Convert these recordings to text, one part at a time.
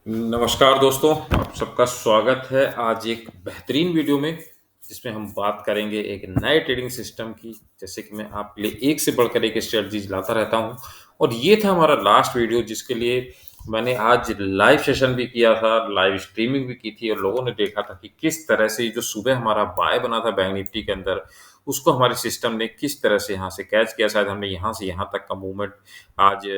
नमस्कार दोस्तों, आप सबका स्वागत है आज एक बेहतरीन वीडियो में, जिसमें हम बात करेंगे एक नए ट्रेडिंग सिस्टम की। जैसे कि मैं आपके लिए एक से बढ़कर एक स्ट्रेटजीज लाता रहता हूँ और ये था हमारा लास्ट वीडियो जिसके लिए मैंने आज लाइव सेशन भी किया था, लाइव स्ट्रीमिंग भी की थी और लोगों ने देखा था कि किस तरह से जो सुबह हमारा बाय बना था बैंक निफ्टी के अंदर, उसको हमारे सिस्टम ने किस तरह से यहाँ से कैच किया। शायद हमने यहाँ से यहाँ तक का मूवमेंट आज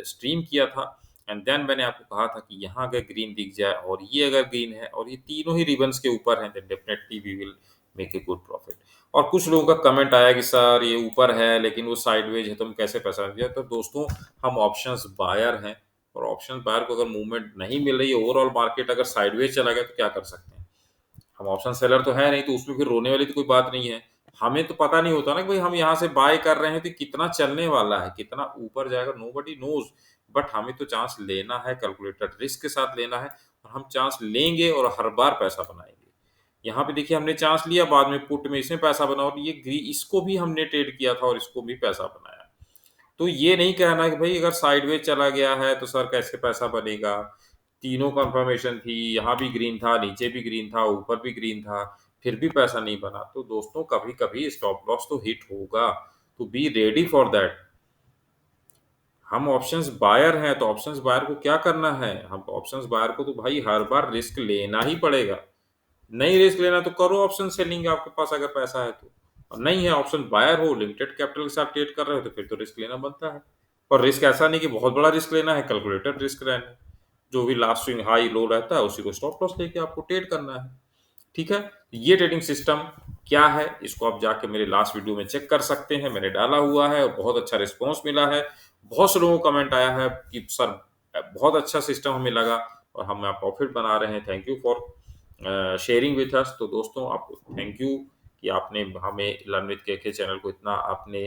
स्ट्रीम किया था। एंड देन मैंने आपको कहा था कि यहाँ अगर ग्रीन दिख जाए और ये अगर ग्रीन है और ये तीनों ही रिबन्स के ऊपर हैं, then definitely we will make a good profit. और कुछ लोगों का कमेंट आया कि सर ये ऊपर है लेकिन वो साइडवेज है, तो हम कैसे पैसा दिया। तो दोस्तों, हम ऑप्शंस बायर हैं और ऑप्शन बायर को अगर मूवमेंट नहीं मिल रही है, ओवरऑल मार्केट अगर साइडवेज चला गया तो क्या कर सकते हैं। हम ऑप्शन सेलर तो है नहीं, तो उसमें फिर रोने वाली तो कोई बात नहीं है। हमें तो पता नहीं होता ना कि भाई हम यहाँ से बाय कर रहे हैं तो कितना चलने वाला है, कितना ऊपर जाएगा, नोबडी नोज। बट हमें तो चांस लेना है, कैलकुलेटेड रिस्क के साथ लेना है और हम चांस लेंगे और हर बार पैसा बनाएंगे। यहाँ पे देखिए हमने चांस लिया, बाद में पुट में इसमें पैसा बना और ये इसको भी हमने ट्रेड किया था और इसको भी पैसा बनाया। तो ये नहीं कहना कि भाई अगर साइडवेज चला गया है तो सर कैसे पैसा बनेगा। तीनों कंफर्मेशन थी, यहाँ भी ग्रीन था, नीचे भी ग्रीन था, ऊपर भी ग्रीन था, फिर भी पैसा नहीं बना। तो दोस्तों, कभी कभी स्टॉप लॉस तो हिट होगा, तो बी रेडी फॉर दैट। हम ऑप्शंस बायर हैं तो ऑप्शंस बायर को क्या करना है, हम ऑप्शंस बायर को तो भाई हर बार रिस्क लेना ही पड़ेगा। नहीं रिस्क लेना तो करो ऑप्शन सेलिंग, आपके पास अगर पैसा है तो। और नहीं है, ऑप्शन बायर हो, लिमिटेड कैपिटल के साथ ट्रेड कर रहे हो, तो फिर तो रिस्क लेना बनता है। और रिस्क ऐसा नहीं कि बहुत बड़ा रिस्क लेना है, कैलकुलेटेड रिस्क रहना है। जो भी लास्ट स्विंग हाई लो रहता है उसी को स्टॉप लॉस लेके आपको ट्रेड करना है। ठीक है, ये ट्रेडिंग सिस्टम क्या है इसको आप जाके मेरे लास्ट वीडियो में चेक कर सकते हैं, मैंने डाला हुआ है और बहुत अच्छा रिस्पॉन्स मिला है। बहुत से लोगों को कमेंट आया है कि सर बहुत अच्छा सिस्टम हमें लगा और हम प्रॉफिट बना रहे हैं, thank you for sharing with us. तो दोस्तों, आपको थैंक यू कि आपने हमें लर्न विद केके चैनल को इतना आपने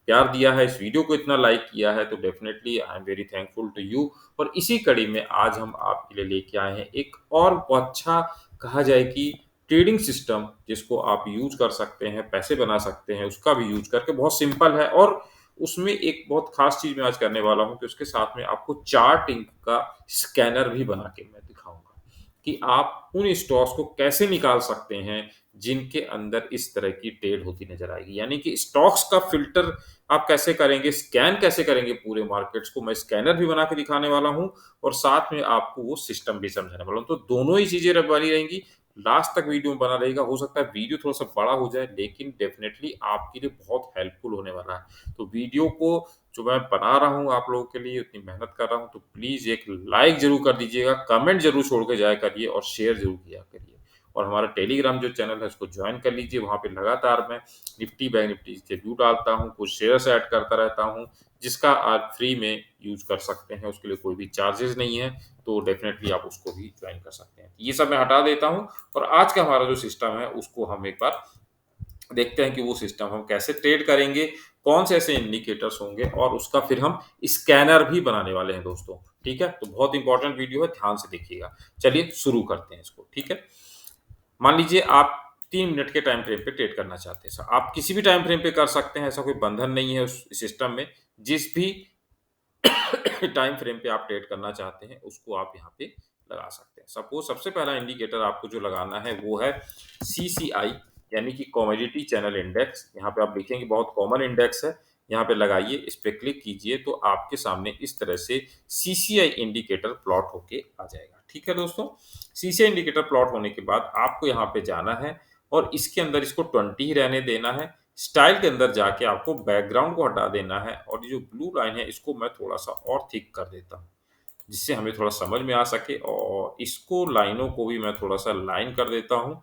प्यार दिया है, इस वीडियो को इतना लाइक किया है, तो definitely I am very thankful to you. और इसी कड़ी में आज हम आपके लिए लेके आए हैं एक और बहुत अच्छा, कहा जाए कि ट्रेडिंग सिस्टम जिसको आप यूज कर सकते हैं, पैसे बना सकते हैं, उसका भी यूज करके बहुत सिंपल है। और उसमें एक बहुत खास चीज मैं आज करने वाला हूं कि उसके साथ में आपको चार्टिंग का स्कैनर भी बना के मैं दिखाऊंगा कि आप उन स्टॉक्स को कैसे निकाल सकते हैं जिनके अंदर इस तरह की ट्रेड होती नजर आएगी। यानी कि स्टॉक्स का फिल्टर आप कैसे करेंगे, स्कैन कैसे करेंगे पूरे मार्केट्स को, मैं स्कैनर भी बना के दिखाने वाला हूं और साथ में आपको वो सिस्टम भी समझाने वाला हूं। तो दोनों ही चीजें बनी रहेंगी, लास्ट तक वीडियो में बना रहेगा। हो सकता है वीडियो थोड़ा सा बड़ा हो जाए, लेकिन डेफिनेटली आपके लिए बहुत हेल्पफुल होने वाला है। तो वीडियो को जो मैं बना रहा हूँ आप लोगों के लिए, उतनी मेहनत कर रहा हूँ, तो प्लीज एक लाइक जरूर कर दीजिएगा, कमेंट जरूर छोड़ के जाया करिए और शेयर जरूर किया करिए। और हमारा टेलीग्राम जो चैनल है उसको ज्वाइन कर लीजिए, वहाँ पे लगातार मैं निफ्टी बैंक निफ्टी के व्यू डालता हूँ, कुछ शेयर्स ऐड करता रहता हूँ, जिसका आप फ्री में यूज कर सकते हैं, उसके लिए कोई भी चार्जेस नहीं है। तो डेफिनेटली आप उसको भी ज्वाइन कर सकते हैं। ये सब मैं हटा देता हूँ और आज का हमारा जो सिस्टम है उसको हम एक बार देखते हैं कि वो सिस्टम हम कैसे ट्रेड करेंगे, कौन से ऐसे इंडिकेटर्स होंगे और उसका फिर हम स्कैनर भी बनाने वाले हैं दोस्तों। ठीक है, तो बहुत इंपॉर्टेंट वीडियो है, ध्यान से देखिएगा। चलिए शुरू करते हैं इसको। ठीक है, मान लीजिए आप 3 मिनट के टाइम फ्रेम पे ट्रेड करना चाहते हैं। सर आप किसी भी टाइम फ्रेम पे कर सकते हैं, ऐसा कोई बंधन नहीं है उस सिस्टम में। जिस भी टाइम फ्रेम पे आप ट्रेड करना चाहते हैं उसको आप यहाँ पे लगा सकते हैं। सपोज सबसे पहला इंडिकेटर आपको जो लगाना है वो है सीसीआई, यानी कि कमोडिटी चैनल इंडेक्स। यहाँ पे आप देखेंगे बहुत कॉमन इंडेक्स है, यहाँ पे लगाइए, इस पे क्लिक कीजिए तो आपके सामने इस तरह से सीसीआई इंडिकेटर प्लॉट होके आ जाएगा। ठीक है दोस्तों, सीसीआई इंडिकेटर प्लॉट होने के बाद आपको यहाँ पे जाना है और इसके अंदर इसको 20 ही रहने देना है। स्टाइल के अंदर जाके आपको बैकग्राउंड को हटा देना है और ये जो ब्लू लाइन है इसको मैं थोड़ा सा और थिक कर देता हूँ, जिससे हमें थोड़ा समझ में आ सके। और इसको लाइनों को भी मैं थोड़ा सा लाइन कर देता हूँ,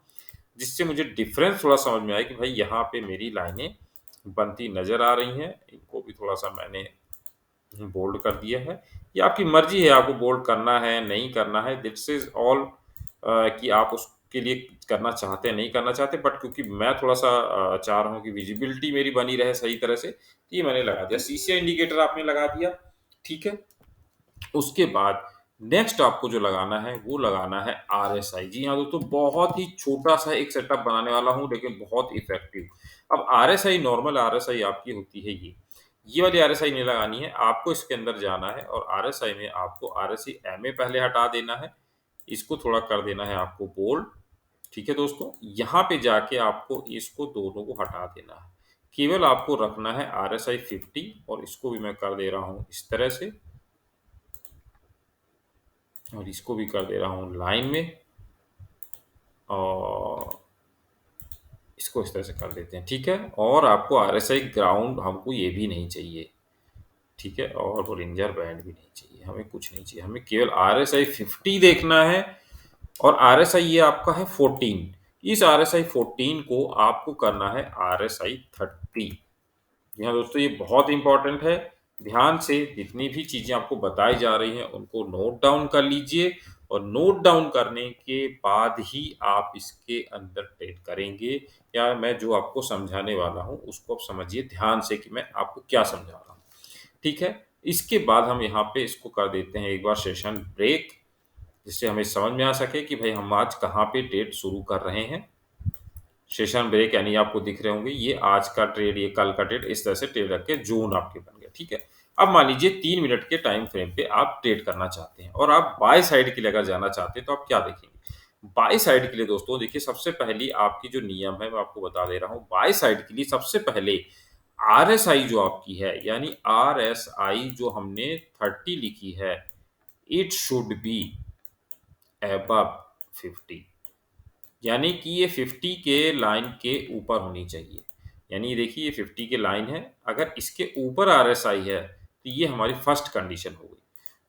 जिससे मुझे डिफरेंस थोड़ा समझ में आए कि भाई यहाँ पे मेरी लाइनें बनती नजर आ रही हैं। इनको भी थोड़ा सा मैंने बोल्ड कर दिया है। ये आपकी मर्जी है, आपको बोल्ड करना है नहीं करना है, दिस इज ऑल कि आप उसके लिए करना चाहते हैं नहीं करना चाहते। बट क्योंकि मैं थोड़ा सा चाह रहा हूँ कि विजिबिलिटी मेरी बनी रहे सही तरह से, तो ये मैंने लगा दिया। सीसीआई इंडिकेटर आपने लगा दिया। ठीक है, उसके बाद नेक्स्ट आपको जो लगाना है वो लगाना है आरएसआई। जी हाँ दोस्तों, बहुत ही छोटा सा एक सेटअप बनाने वाला हूँ लेकिन बहुत इफेक्टिव। अब आरएसआई, नॉर्मल आरएसआई आपकी होती है ये वाली आरएसआई नहीं लगानी है, आपको इसके अंदर जाना है और आरएसआई में आपको आरएसआई एमए पहले हटा देना है। इसको थोड़ा कर देना है आपको बोल्ड। ठीक है दोस्तों, यहाँ पे जाके आपको इसको दोनों को हटा देना है। केवल आपको रखना है RSI 50 और इसको भी मैं कर दे रहा हूँ इस तरह से और इसको भी कर दे रहा हूँ लाइन में और इसको इस तरह से कर देते हैं। ठीक है, और आपको RSI ग्राउंड हमको ये भी नहीं चाहिए। ठीक है, और बोलिंजर बैंड भी नहीं चाहिए, हमें कुछ नहीं चाहिए, हमें केवल RSI 50 देखना है और RSI ये आपका है 14। इस RSI 14 को आपको करना है RSI 30। जी हाँ दोस्तों, ये बहुत इंपॉर्टेंट है। ध्यान से जितनी भी चीज़ें आपको बताई जा रही हैं उनको नोट डाउन कर लीजिए और नोट डाउन करने के बाद ही आप इसके अंदर ट्रेड करेंगे, या मैं जो आपको समझाने वाला हूँ उसको आप समझिए ध्यान से कि मैं आपको क्या समझा रहा हूँ। ठीक है, इसके बाद हम यहाँ पे इसको कर देते हैं एक बार सेशन ब्रेक, जिससे हमें समझ में आ सके कि भाई हम आज कहाँ पे ट्रेड शुरू कर रहे हैं। सेशन ब्रेक यानी आपको दिख रहे होंगे ये आज का ट्रेड, ये कल का ट्रेड, इस तरह से ट्रेड रख के जोन आपके बन गया। ठीक है, अब मान लीजिए 3 मिनट के टाइम फ्रेम पे आप ट्रेड करना चाहते हैं और आप बाय साइड के लिए अगर जाना चाहते हैं तो आप क्या देखेंगे। बाय साइड के लिए दोस्तों देखिए, सबसे पहली आपकी जो नियम है मैं आपको बता दे रहा हूँ। बाय साइड के लिए सबसे पहले RSI जो आपकी है, यानी RSI जो हमने 30 लिखी है, इट शुड बी अबव 50, यानी कि ये 50 के लाइन के ऊपर होनी चाहिए। यानी ये देखिए, ये 50 के लाइन है, अगर इसके ऊपर RSI है तो ये हमारी फर्स्ट कंडीशन हो गई।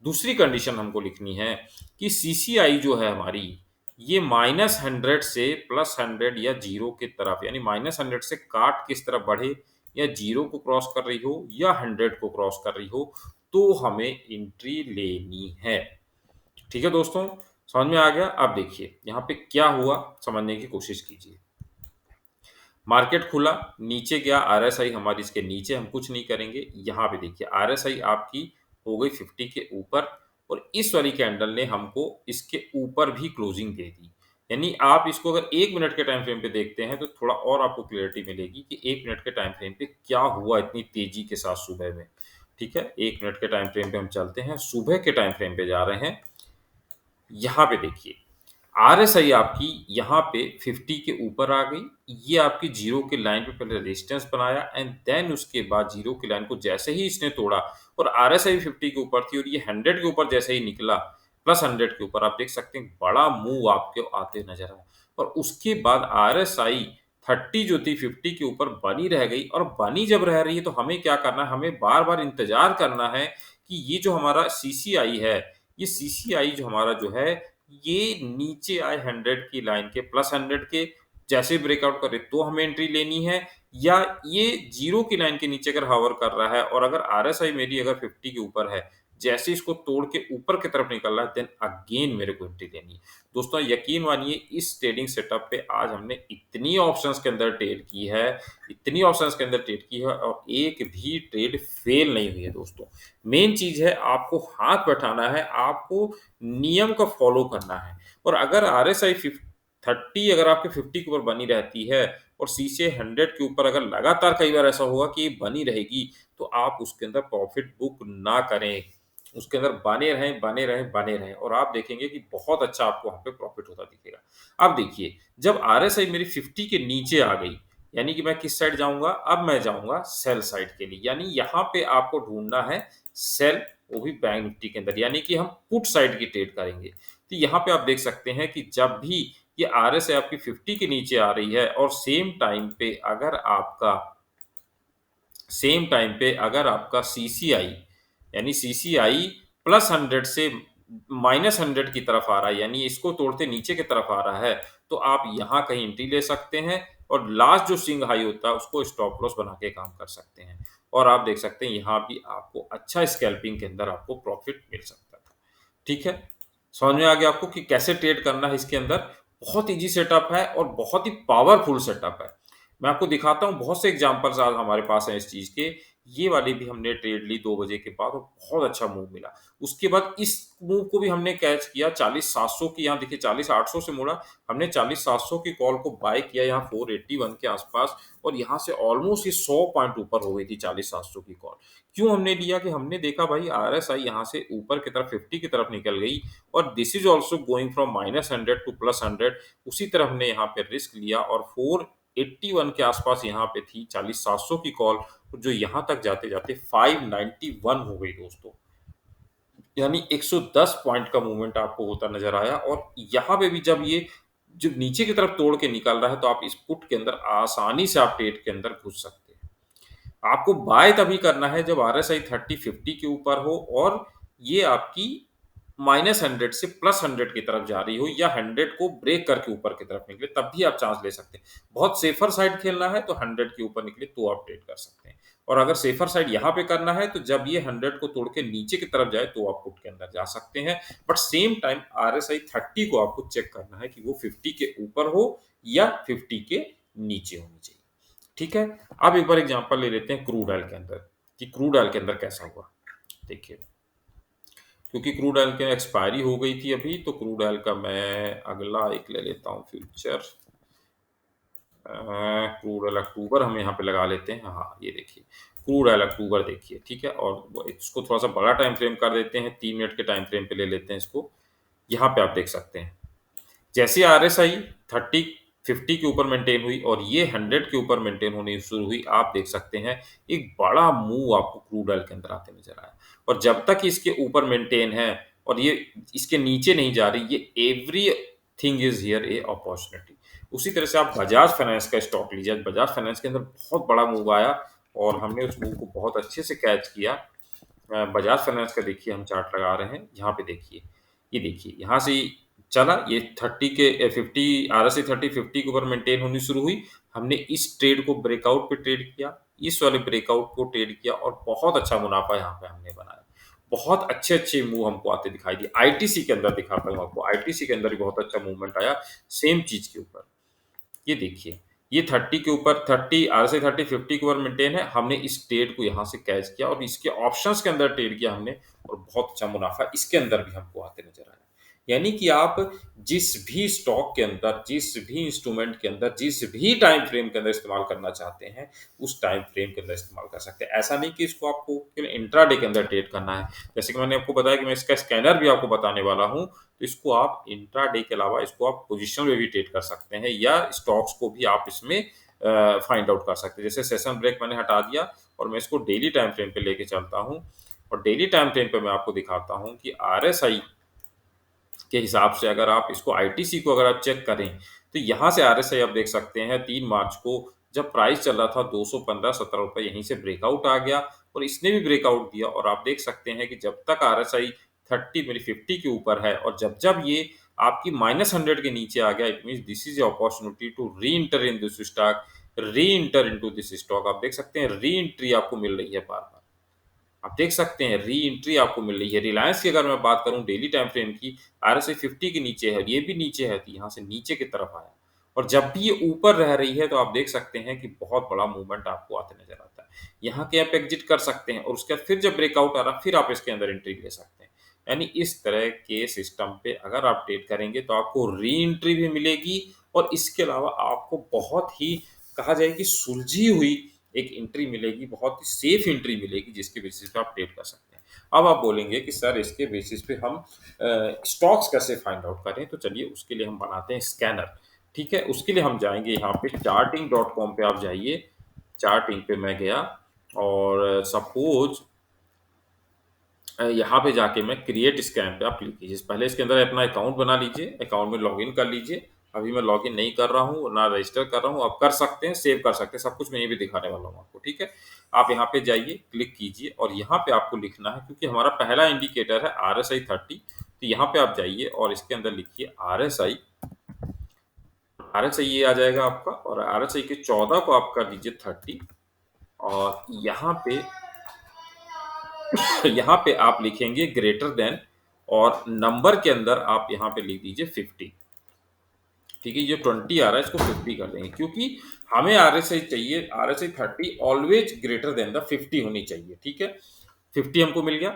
दूसरी कंडीशन हमको लिखनी है कि CCI जो है हमारी, ये -100 से +100 या जीरो की तरफ, यानी -100 से काट किस तरफ बढ़े, या जीरो को क्रॉस कर रही हो या 100 को क्रॉस कर रही हो, तो हमें एंट्री लेनी है। ठीक है दोस्तों, समझ में आ गया। अब देखिए यहाँ पे क्या हुआ, समझने की कोशिश कीजिए। मार्केट खुला, नीचे गया, RSI हमारी इसके नीचे, हम कुछ नहीं करेंगे। यहाँ पे देखिए RSI आपकी हो गई 50 के ऊपर और इस वाली कैंडल ने हमको इसके ऊपर भी क्लोजिंग दे दी। यानी आप इसको अगर 1 मिनट के टाइम फ्रेम पे देखते हैं तो थोड़ा और आपको क्लियरिटी मिलेगी कि 1 मिनट के टाइम फ्रेम पे क्या हुआ इतनी तेजी के साथ सुबह में। ठीक है, 1 मिनट के टाइम फ्रेम पे हम चलते हैं, सुबह के टाइम फ्रेम पे जा रहे हैं। यहाँ पे देखिए RSI आपकी यहाँ पे 50 के ऊपर आ गई। ये आपकी जीरो की लाइन पे पहले रेजिस्टेंस बनाया एंड देन उसके बाद जीरो की लाइन को जैसे ही इसने तोड़ा और RSI 50 के ऊपर थी और ये 100 के ऊपर जैसे ही निकला, +100 के ऊपर, आप देख सकते हैं बड़ा मूव आपके आते नजर आया। और उसके बाद RSI 30 जो थी 50 के ऊपर बनी रह गई, और बनी जब रह रही है तो हमें क्या करना है, हमें बार-बार इंतजार करना है कि ये जो हमारा CCI है, ये CCI जो हमारा जो है, ये नीचे आए 100 की लाइन के, +100 के, जैसे ब्रेकआउट करे तो हमें एंट्री लेनी है, या ये जीरो की लाइन के नीचे अगर हॉवर कर रहा है और अगर RSI मेरी अगर 50 के ऊपर है, जैसे इसको तोड़ के ऊपर की तरफ निकल रहा है, देन अगेन मेरे को एंट्री लेनी है। दोस्तों यकीन मानिए, इस ट्रेडिंग सेटअप पे आज हमने इतनी ऑप्शंस के अंदर ट्रेड की है, इतनी ऑप्शंस के अंदर ट्रेड की है और एक भी ट्रेड फेल नहीं हुई है दोस्तों। मेन चीज़ है आपको हाथ बैठाना है, आपको नियम को फॉलो करना है। और अगर RSI 30 अगर आपके 50 के ऊपर बनी रहती है और CCI 100 के ऊपर अगर लगातार कई बार ऐसा होगा कि ये बनी रहेगी, तो आप उसके अंदर प्रॉफिट बुक ना करें। उसके अंदर बने रहें, बने रहें, बने रहें और आप देखेंगे कि बहुत अच्छा आपको वहाँ पे प्रॉफिट होता दिखेगा। अब देखिए, जब RSI मेरी 50 के नीचे आ गई, यानी कि मैं किस साइड जाऊँगा? अब मैं जाऊँगा सेल साइड के लिए, यानी यहाँ पे आपको ढूँढना है सेल, वो भी बैंक निफ्टी के अंदर, यानी कि हम पुट साइड की ट्रेड करेंगे। तो यहाँ पे आप देख सकते हैं कि जब भी ये RSI आपकी 50 के नीचे आ रही है और सेम टाइम पे अगर आपका CCI, यानी CCI +100 से -100 की तरफ आ रहा है, यानी इसको तोड़ते नीचे की तरफ आ रहा है, तो आप यहाँ कहीं एंट्री ले सकते हैं और लास्ट जो स्विंग हाई होता है उसको स्टॉप लॉस बना के काम कर सकते हैं। और आप देख सकते हैं यहाँ भी आपको अच्छा स्कैल्पिंग के अंदर आपको प्रॉफिट मिल सकता था। ठीक है, समझ में आ गया आपको कि कैसे ट्रेड करना है इसके अंदर। बहुत ईजी सेटअप है और बहुत ही पावरफुल सेटअप है। मैं आपको दिखाता हूँ, बहुत से एग्जांपल्स आज हमारे पास हैं इस चीज़ के ये वाली भी हमने ट्रेड ली 2 बजे के बाद और बहुत अच्छा मूव मिला। उसके बाद इस मूव को भी हमने कैच किया 40,700 की, यहाँ देखिए 40,800 से मुड़ा, हमने 40,700 की कॉल को बाय किया यहाँ 481 के आसपास और यहाँ से ऑलमोस्ट ये 100 पॉइंट ऊपर हो गई थी 40,700 की कॉल। क्यों हमने लिया कि हमने देखा भाई आरएसआई यहाँ से ऊपर की तरफ 50 की तरफ निकल गई और this is also going from -100 to +100। उसी तरह हमने यहाँ पे रिस्क लिया और 481 के आसपास यहाँ पे थी 40,700 की कॉल, जो यहाँ तक जाते-जाते 591 हो गई दोस्तों। यानी 110 पॉइंट का मूवमेंट आपको होता नज़र आया और यहाँ पे भी जब ये जब नीचे की तरफ तोड़ के निकल रहा है, तो आप इस पुट के अंदर आसानी से आप ट्रेड के अंदर घुस सकते हैं। आपको बाय तभी करना है जब आरएसआई 30-50 के ऊपर हो और ये आपकी -100 से +100 की तरफ जा रही हो या 100 को ब्रेक करके ऊपर की तरफ निकले, तब भी आप चांस ले सकते हैं। बहुत सेफर साइड खेलना है तो 100 के ऊपर निकले तो आप ट्रेड कर सकते हैं और अगर सेफर साइड यहाँ पे करना है तो जब ये 100 को तोड़ के नीचे की तरफ जाए तो आप पुट के अंदर जा सकते हैं। बट सेम टाइम आरएसआई 30 को आपको चेक करना है कि वो 50 के ऊपर हो या 50 के नीचे होनी चाहिए। ठीक है? अब एक बार एग्जांपल ले लेते हैं क्रूड ऑयल के अंदर कि क्रूड ऑयल के अंदर कैसा हुआ। देखिए, क्योंकि क्रूड ऑयल की एक्सपायरी हो गई थी अभी, तो क्रूड ऑयल का मैं अगला एक ले लेता हूँ फ्यूचर। क्रूड ऑयल अक्टूबर हम यहाँ पे लगा लेते हैं। हाँ, ये देखिए क्रूड ऑयल अक्टूबर देखिए, ठीक है? और इसको थोड़ा-सा बड़ा टाइम फ्रेम कर देते हैं, 3 मिनट के टाइम फ्रेम पे ले लेते हैं इसको। यहाँ पे आप देख सकते हैं जैसे आरएसआई 30 50 के ऊपर मेंटेन हुई और ये 100 के ऊपर मेंटेन होनी शुरू हुई, आप देख सकते हैं एक बड़ा मूव आपको क्रूड ऑयल के अंदर आते नजर आया और जब तक इसके ऊपर मेंटेन है और ये इसके नीचे नहीं जा रही, ये everything is here A opportunity. उसी तरह से आप बजाज फाइनेंस का स्टॉक लीजिए। आज बजाज फाइनेंस के अंदर बहुत बड़ा मूव आया और हमने उस मूव को बहुत अच्छे से कैच किया। बजाज फाइनेंस का देखिए हम चार्ट लगा रहे हैं, यहाँ पे देखिए, ये देखिए यहाँ से चला ये 30 के 50 आरएसआई 30-50 के ऊपर मेंटेन होनी शुरू हुई। हमने इस ट्रेड को ब्रेकआउट पे ट्रेड किया, इस वाले ब्रेकआउट को ट्रेड किया और बहुत अच्छा मुनाफा यहाँ पे हमने बनाया। बहुत अच्छे-अच्छे मूव हमको आते दिखाई दिए। आईटीसी के अंदर दिखाता हूँ आपको, आईटीसी के अंदर भी बहुत अच्छा मूवमेंट आया सेम चीज़ के ऊपर। ये देखिए, ये 30 के ऊपर 30 आरएसआई 30-50 के ऊपर मेंटेन है। हमने इस ट्रेड को यहाँ से कैच किया और इसके ऑप्शंस के अंदर ट्रेड किया हमने और बहुत अच्छा मुनाफा इसके अंदर भी हमको आते नज़र आया। यानी कि आप जिस भी स्टॉक के अंदर, जिस भी इंस्ट्रूमेंट के अंदर, जिस भी टाइम फ्रेम के अंदर इस्तेमाल करना चाहते हैं, उस टाइम फ्रेम के अंदर इस्तेमाल कर सकते हैं। ऐसा नहीं कि इसको आपको केवल इंट्राडे के अंदर ट्रेड करना है। जैसे कि मैंने आपको बताया कि मैं इसका स्कैनर भी आपको बताने वाला हूँ, तो इसको आप इंट्राडे के अलावा इसको आप पोजीशन में भी ट्रेड कर सकते हैं या स्टॉक्स को भी आप इसमें फाइंड आउट कर सकते हैं। जैसे सेशन ब्रेक मैंने हटा दिया और मैं इसको डेली टाइम फ्रेम पे लेके चलता हूँ और डेली टाइम फ्रेम पे मैं आपको दिखाता हूँ कि आरएसआई के हिसाब से अगर आप इसको आईटीसी को अगर आप चेक करें, तो यहाँ से आरएसआई आप देख सकते हैं 3 मार्च को जब प्राइस चल रहा था 215-17 रुपए, यहीं से ब्रेकआउट आ गया और इसने भी ब्रेकआउट दिया और आप देख सकते हैं कि जब तक आरएसआई 30 मेरी 50 के ऊपर है और जब-जब ये आपकी -100 के नीचे आ गया, it means this is a opportunity to re-enter in this stock, re-enter into this stock. आप देख सकते हैं री-एंट्री आपको मिल रही है बार-बार। आप देख सकते हैं री-एंट्री आपको मिल रही है। रिलायंस की अगर मैं बात करूँ डेली टाइम फ्रेम की, आरएसआई 50 के नीचे है, ये भी नीचे है, तो यहाँ से नीचे की तरफ आया और जब भी ये ऊपर रह रही है, तो आप देख सकते हैं कि बहुत बड़ा मूवमेंट आपको आते नज़र आता है। यहाँ के आप एग्ज़िट कर सकते हैं और उसके बाद फिर जब ब्रेकआउट आ रहा, फिर आप इसके अंदर एंट्री ले सकते हैं। यानी इस तरह के सिस्टम पे अगर आप ट्रेड करेंगे, तो आपको री-एंट्री भी मिलेगी और इसके अलावा आपको बहुत ही कहा जाए कि सुलझी हुई एक एंट्री मिलेगी, बहुत ही सेफ एंट्री मिलेगी जिसके बेसिस पे आप ट्रेड कर सकते हैं। अब आप बोलेंगे कि सर इसके बेसिस पे हम स्टॉक्स कैसे फाइंड आउट करें? तो चलिए उसके लिए हम बनाते हैं स्कैनर, ठीक है? उसके लिए हम जाएँगे यहाँ पे charting.com पे आप जाइए, चार्टिंग पे मैं गया और सपोज़ यहाँ पे जाके मैं क्रिएट स्कैन पे आप क्लिक कीजिए। पहले इसके अंदर अपना अकाउंट बना लीजिए, अकाउंट में लॉगिन कर लीजिए। अभी मैं लॉगिन नहीं कर रहा हूँ, ना रजिस्टर कर रहा हूँ, आप कर सकते हैं, सेव कर सकते हैं, सब कुछ मैं यहीं पे दिखाने वाला हूँ आपको, ठीक है? आप यहाँ पे जाइए, क्लिक कीजिए और यहाँ पे आपको लिखना है क्योंकि हमारा पहला इंडिकेटर है आरएसआई 30, तो यहाँ पे आप जाइए और इसके अंदर लिखिए आरएसआई, आरएसआई ये आ जाएगा आपका और आरएसआई के 14 को आप कर दीजिए 30 और यहाँ पे आप लिखेंगे ग्रेटर देन और नंबर के अंदर आप यहाँ पे लिख दीजिए 50, ठीक है, ये 20 आ रहा है, इसको 50 कर देंगे क्योंकि हमें आरएसआई चाहिए, RSI 30 always greater than the 50 होनी चाहिए। ठीक है, 50 हमको मिल गया।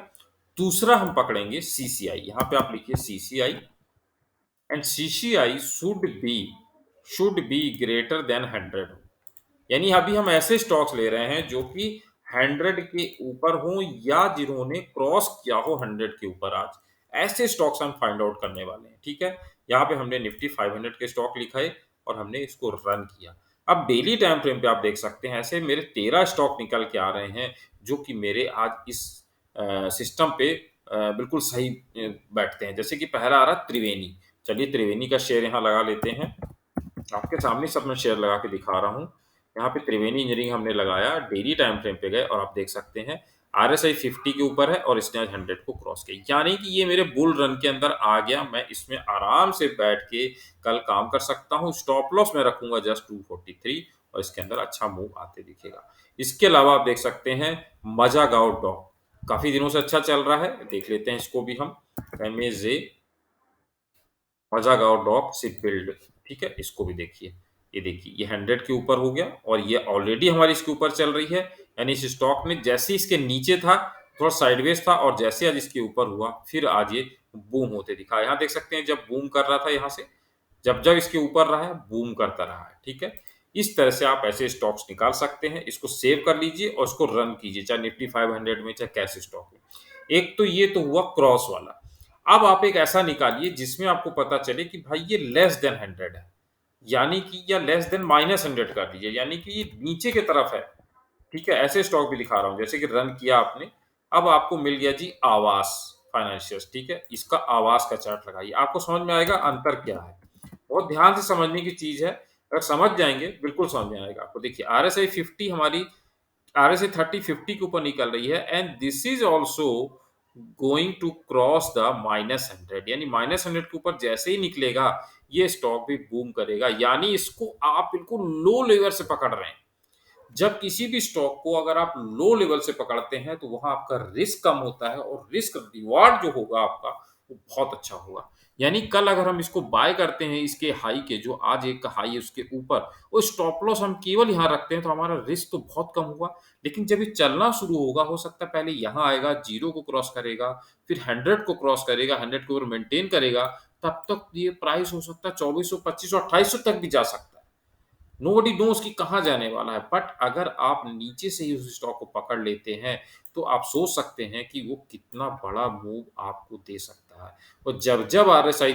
दूसरा हम पकड़ेंगे सीसीआई, यहां पे आप लिखिए CCI, and CCI should be greater than 100। यानी अभी हम ऐसे स्टॉक्स ले रहे हैं जो कि 100 के ऊपर हो या जिन्होंने क्रॉस किया हो 100 के ऊपर आज, ऐसे स्टॉक्स हम फाइंड आउट करने वाले हैं। ठीक है, यहाँ पे हमने निफ्टी 500 के स्टॉक लिखा है और हमने इसको रन किया। अब डेली टाइम फ्रेम पे आप देख सकते हैं ऐसे मेरे 13 स्टॉक निकल के आ रहे हैं जो कि मेरे आज इस सिस्टम पे बिल्कुल सही बैठते हैं। जैसे कि पहला आ रहा त्रिवेणी, चलिए त्रिवेणी का शेयर यहाँ लगा लेते हैं, आपके सामने सब मैं शेयर लगा के दिखा रहा हूँ। यहाँ पे त्रिवेणी इंजीनियरिंग हमने लगाया, डेली टाइम फ्रेम पे गए और आप देख सकते हैं आरएसआई 50 के ऊपर है और इसने आज 100 को क्रॉस किया, यानी कि ये मेरे बुल रन के अंदर आ गया। मैं इसमें आराम से बैठ के कल काम कर सकता हूँ। स्टॉप लॉस मैं रखूंगा जस्ट 243 और इसके अंदर अच्छा मूव आते दिखेगा। इसके अलावा आप देख सकते हैं मजा गाओ डॉग, काफी दिनों से अच्छा चल रहा है, देख लेते हैं इसको भी हम। एमएजे मजागांव डॉक शिप बिल्ड, ठीक है, इसको भी देखिए। ये देखिए ये 100 के ऊपर हो गया और ये ऑलरेडी हमारी इसके ऊपर चल रही है। यानी इस स्टॉक ने जैसे ही इसके नीचे था, थोड़ा साइडवेज था और जैसे आज इसके ऊपर हुआ फिर आज ये बूम होते दिखा। यहाँ देख सकते हैं जब बूम कर रहा था, यहाँ से जब जब इसके ऊपर रहा है बूम करता रहा है। ठीक है, इस तरह से आप ऐसे स्टॉक्स निकाल सकते हैं। इसको सेव कर लीजिए और इसको रन कीजिए, चाहे निफ्टी 500 में चाहे कैसे स्टॉक में। एक तो ये तो हुआ क्रॉस वाला। अब आप एक ऐसा निकालिए जिसमें आपको पता चले कि भाई ये लेस देन 100 है, यानी कि या लेस देन -100 कर दीजिए, यानी कि ये नीचे की तरफ है। ठीक है, ऐसे स्टॉक भी दिखा रहा हूं जैसे कि रन किया आपने। अब आपको मिल गया जी आवास फाइनेंशियल्स। ठीक है, इसका आवास का चार्ट लगाइए, आपको समझ में आएगा अंतर क्या है। बहुत ध्यान से समझने की चीज है, अगर समझ जाएंगे बिल्कुल समझ में आएगा आपको। देखिए आरएसआई 50 हमारी, आरएसआई 30 50 के ऊपर निकल रही है and this is also going to cross the -100, यानी -100 के ऊपर जैसे ही निकलेगा ये स्टॉक भी बूम करेगा। यानी इसको आप बिल्कुल लो लेवल से पकड़ रहे हैं। जब किसी भी स्टॉक को अगर आप लो लेवल से पकड़ते हैं तो वहां आपका रिस्क कम होता है और रिस्क रिवार्ड जो होगा आपका वो बहुत अच्छा होगा। यानी कल अगर हम इसको बाय करते हैं इसके हाई के, जो आज एक का हाई है उसके ऊपर, वो स्टॉप लॉस हम केवल यहाँ रखते हैं तो हमारा रिस्क तो बहुत कम हुआ। लेकिन जब ये चलना शुरू होगा, हो सकता है पहले यहाँ आएगा, जीरो को क्रॉस करेगा, फिर 100 को क्रॉस करेगा, 100 के ऊपर मेंटेन करेगा, तब तक ये प्राइस हो सकता है 2400 2500 2800 तक भी जा सकता है। नोबडी नोज कि कहाँ जाने वाला है। बट अगर आप नीचे से ही उस स्टॉक को पकड़ लेते हैं तो आप सोच सकते हैं कि वो कितना बड़ा मूव आपको दे सकता है। और जब जब आरएसआई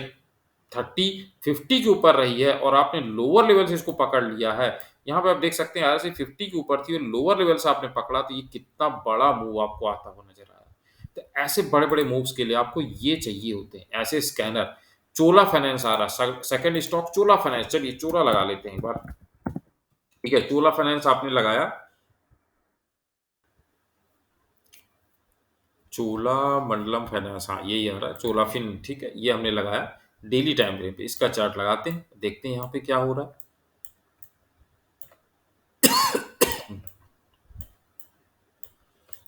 30 50 के ऊपर रही है और आपने लोअर लेवल से इसको पकड़ लिया है, यहाँ पे आप देख सकते हैं आरएसआई 50 के ऊपर थी और लोअर लेवल से आपने पकड़ा, तो ये कितना बड़ा मूव आपको आता हुआ नजर आया। तो ऐसे बड़े बड़े मूव्स के लिए आपको ये चाहिए होते हैं ऐसे स्कैनर। चोला फाइनेंस आ रहा है सेकंड स्टॉक, चोला फाइनेंस, चलिए चोला लगा लेते हैं एक बार। ठीक है, चोला फाइनेंस आपने लगाया, चोला मंडलम फाइनेंस, हाँ यही आ रहा है चोला फिन। ठीक है, ये हमने लगाया डेली टाइम फ्रेम पे। इसका चार्ट लगाते हैं, देखते हैं यहाँ पे क्या हो रहा है।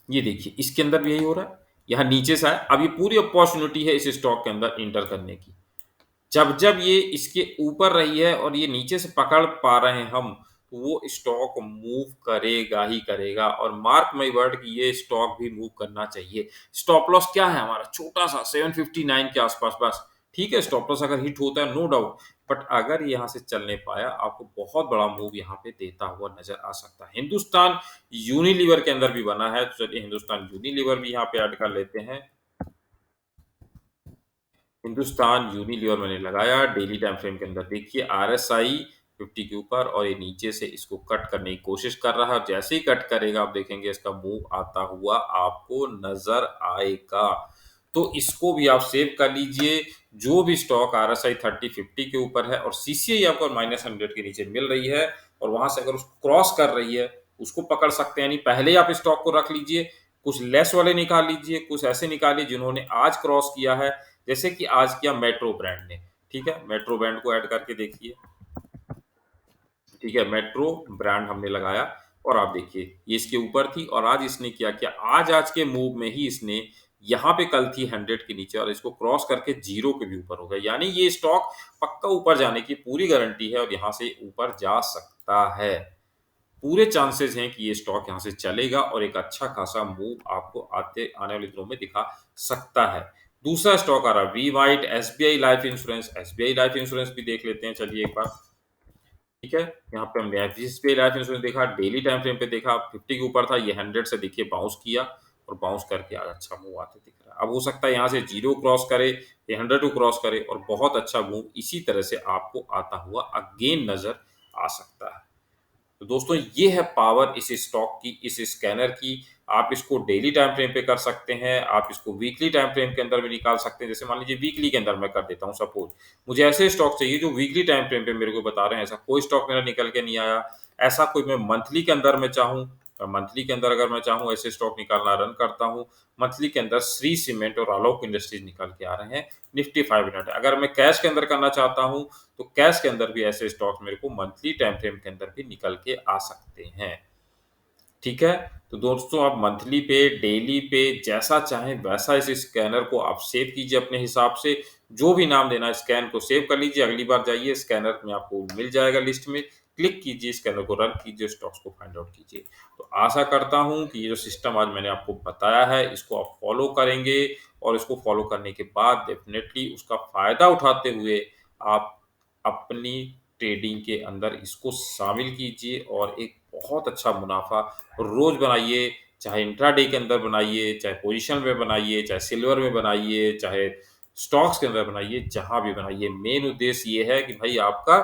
ये देखिए इसके अंदर भी यही हो रहा है, यहाँ नीचे से आया। अब ये पूरी अपॉर्चुनिटी है इस स्टॉक के अंदर इंटर करने की। जब जब ये इसके ऊपर रही है और ये नीचे से पकड़ पा रहे हैं हम, तो वो स्टॉक मूव करेगा ही करेगा। और मार्क माई वर्ड कि ये स्टॉक भी मूव करना चाहिए। स्टॉप लॉस क्या है हमारा, छोटा सा 759 के आसपास बस। ठीक है, स्टॉप लॉस अगर हिट होता है नो डाउट, बट अगर यहाँ से चलने पाया आपको बहुत बड़ा मूव यहाँ पे देता हुआ नजर आ सकता है। हिंदुस्तान यूनिलीवर के अंदर भी बना है, तो चलिए हिंदुस्तान यूनिलीवर भी यहाँ पे ऐड कर लेते हैं। हिंदुस्तान यूनिलीवर मैंने लगाया डेली टाइम फ्रेम के अंदर। देखिए आरएसआई 50 के ऊपर और ये नीचे से इसको कट करने की कोशिश कर रहा है और जैसे ही कट करेगा आप देखेंगे इसका मूव आता हुआ आपको नजर आएगा। तो इसको भी आप सेव कर लीजिए। जो भी स्टॉक आरएसआई 30 50 के ऊपर है और सीसीआई आपको -100 के नीचे मिल रही है और वहां से अगर उसको क्रॉस कर रही है, उसको पकड़ सकते हैं। यानी पहले ही आप स्टॉक को रख लीजिए, कुछ लेस वाले निकाल लीजिए, कुछ ऐसे निकालिए जिन्होंने आज क्रॉस किया है, जैसे कि आज किया मेट्रो ब्रांड ने। ठीक है, मेट्रो ब्रांड को ऐड करके देखिए। ठीक है, मेट्रो ब्रांड हमने लगाया और आप देखिए ये इसके ऊपर थी और आज इसने क्या किया, आज आज के मूव में ही इसने यहाँ पे कल थी 100 के नीचे और इसको क्रॉस करके 0 के भी ऊपर हो गया। यानी ये स्टॉक पक्का ऊपर जाने की पूरी गारंटी है और यहाँ से ऊपर जा सकता है। पूरे चांसेस हैं कि ये स्टॉक यहाँ से चलेगा और एक अच्छा खासा मूव आपको आने वाले दिनों में दिखा सकता है। दूसरा स्टॉक आ रहा है we wait SBI life insurance. SBI life insurance भी देख लेते हैं, चलिए एक बार। ठीक है, यहाँ पे हमने एसबीआई लाइफ इंश्योरेंस देखा, डेली टाइम फ्रेम पे देखा, 50 के ऊपर था, ये 100 से देखिए बाउंस किया और बाउंस करके आज अच्छा मूव आते दिख रहा है। अब हो सकता है यहाँ से 0 क्रॉस करे, ये 100 को क्रॉस करे और बहुत अच्छा मूव इसी तरह से आपको आता हुआ अगेन नजर आ सकता है। तो दोस्तों ये है पावर इस स्टॉक की, इस स्कैनर की। आप इसको डेली टाइम फ्रेम पे कर सकते हैं, आप इसको वीकली टाइम फ्रेम के अंदर भी निकाल सकते हैं। जैसे मान लीजिए वीकली के अंदर मैं कर देता हूँ सपोज, मुझे ऐसे स्टॉक चाहिए जो वीकली टाइम फ्रेम पे मेरे को बता रहे हैं। ऐसा कोई स्टॉक मेरा निकल के नहीं आया। ऐसा कोई मैं मंथली के अंदर में चाहूँ, मंथली के अंदर अगर मैं चाहूँ ऐसे स्टॉक निकालना, रन करता हूँ। मंथली के अंदर श्री सीमेंट और आलोक इंडस्ट्रीज निकल के आ रहे हैं, निफ्टी 500। अगर मैं कैश के अंदर करना चाहता हूँ तो कैश के अंदर भी ऐसे स्टॉक्स मेरे को मंथली टाइम फ्रेम के अंदर भी निकल के आ सकते हैं। ठीक है? तो दोस्तों आप मंथली पे, डेली पे जैसा चाहें वैसा इस स्कैनर को आप सेव कीजिए अपने हिसाब से। जो भी नाम देना है स्कैन को सेव कर लीजिए, अगली बार जाइए स्कैनर में आपको मिल जाएगा लिस्ट में, क्लिक कीजिए, स्कैनर को रन कीजिए, स्टॉक्स को फाइंड आउट कीजिए। तो आशा करता हूँ कि ये जो सिस्टम आज मैंने आपको बताया है इसको आप फॉलो करेंगे और इसको फॉलो करने के बाद डेफ़िनेटली उसका फ़ायदा उठाते हुए आप अपनी ट्रेडिंग के अंदर इसको शामिल कीजिए और एक बहुत अच्छा मुनाफ़ा रोज़ बनाइए। चाहे इंट्राडे के अंदर बनाइए, चाहे पोज़ीशन में बनाइए, चाहे सिल्वर में बनाइए, चाहे स्टॉक्स के अंदर बनाइए, जहाँ भी बनाइए। मेन उद्देश्य ये है कि भाई आपका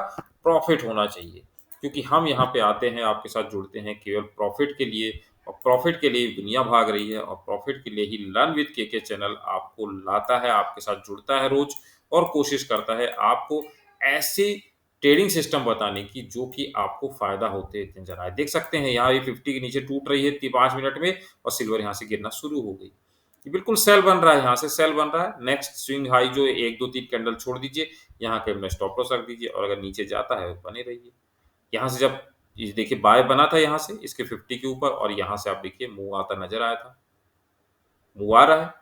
प्रॉफ़िट होना चाहिए, क्योंकि हम यहाँ पे आते हैं, आपके साथ जुड़ते हैं केवल प्रॉफ़िट के लिए और प्रॉफ़िट के लिए दुनिया भाग रही है और प्रॉफ़िट के लिए ही लर्न विद केके चैनल आपको लाता है, आपके साथ जुड़ता है रोज़ और कोशिश करता है आपको ऐसे ट्रेडिंग सिस्टम बताने की जो कि आपको फ़ायदा होते नज़र आए। देख सकते हैं यहाँ ये 50 के नीचे टूट रही है ती 5 मिनट में और सिल्वर यहाँ से गिरना शुरू हो गई। ये बिल्कुल सेल बन रहा है, यहाँ से सेल बन रहा है। नेक्स्ट स्विंग हाई जो 1, 2, 3 कैंडल छोड़ दीजिए, यहाँ के अपना स्टॉप लॉस रख दीजिए और अगर नीचे जाता है तो बने रहिए। यहाँ से जब ये देखिए बाय बना था यहाँ से इसके 50 के ऊपर और यहाँ से आप देखिए मूव आता नज़र आया था, मूव आ रहा है।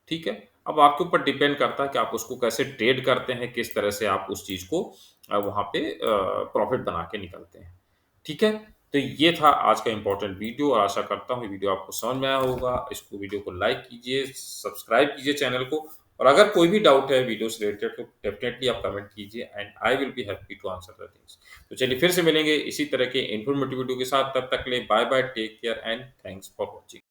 ठीक है? अब आपके ऊपर डिपेंड करता है कि आप उसको कैसे ट्रेड करते हैं, किस तरह से आप उस चीज़ को वहाँ पे प्रॉफ़िट बना के निकलते हैं। ठीक है? तो ये था आज का इम्पोर्टेंट वीडियो और आशा करता हूँ ये वीडियो आपको समझ में आया होगा। इसको वीडियो को लाइक कीजिए, सब्सक्राइब कीजिए चैनल को और अगर कोई भी डाउट है वीडियो से रिलेटेड तो डेफ़िनेटली आप कमेंट कीजिए and I will be happy to answer the things. तो चलिए फिर से मिलेंगे इसी तरह के इन्फॉर्मेटिव वीडियो के साथ, तब तक के लिए bye bye, take care and thanks for watching.